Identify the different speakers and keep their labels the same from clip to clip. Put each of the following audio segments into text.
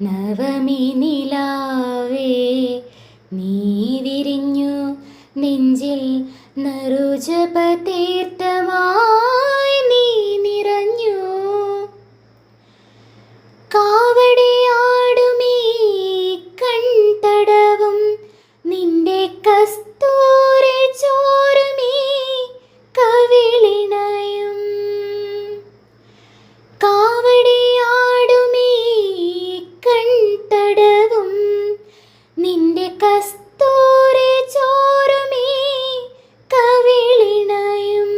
Speaker 1: നവമി നിലാവേ നീ വിരിഞ്ഞു നെഞ്ചിൽ നറുജപതീർത്ഥമായി നീ നിറഞ്ഞു. കാവടിയാടുമീ കൺതടവും നിന്റെ കസ്തൂരി ചോരുമീ കവിളിണയും. കാവടിയാടുമീ കൺതടവും നിന്റെ കസ്തൂരി ചോരുമീ കവിളിണയും.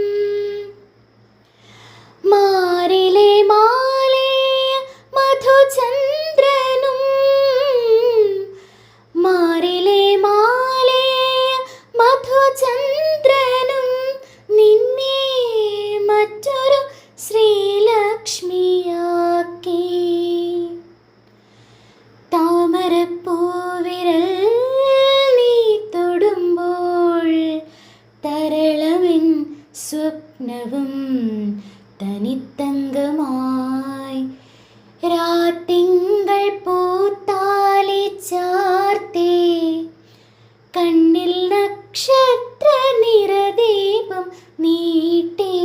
Speaker 1: മാറിലെ മാലേയ മധുചന്ദ്രനും മാറിലെ മാലേയ മധുചന്ദ്രനും നിന്നെ മറ്റൊരു ശ്രീലക്ഷ്മിയാക്കി. താമരപ്പൂവിരൽ നീ തൊടുമ്പോൾ തരളമിൻ സ്വപ്നവും തനിത്തങ്കമായി. രാത്തിങ്കൾ പൂത്താലി ചാർത്തി കണ്ണിൽ നക്ഷത്ര നിറദീപം നീട്ടി.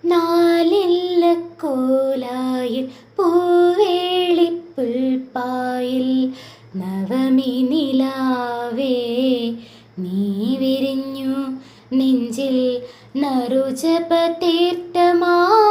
Speaker 1: നാലില്ല കോലായിൽ പൂവേളിപ്പുൽപ്പായിൽ നവമി നിലാവേ നീ വിരിഞ്ഞു നെഞ്ചിൽ നറുജപതീർത്ഥമായി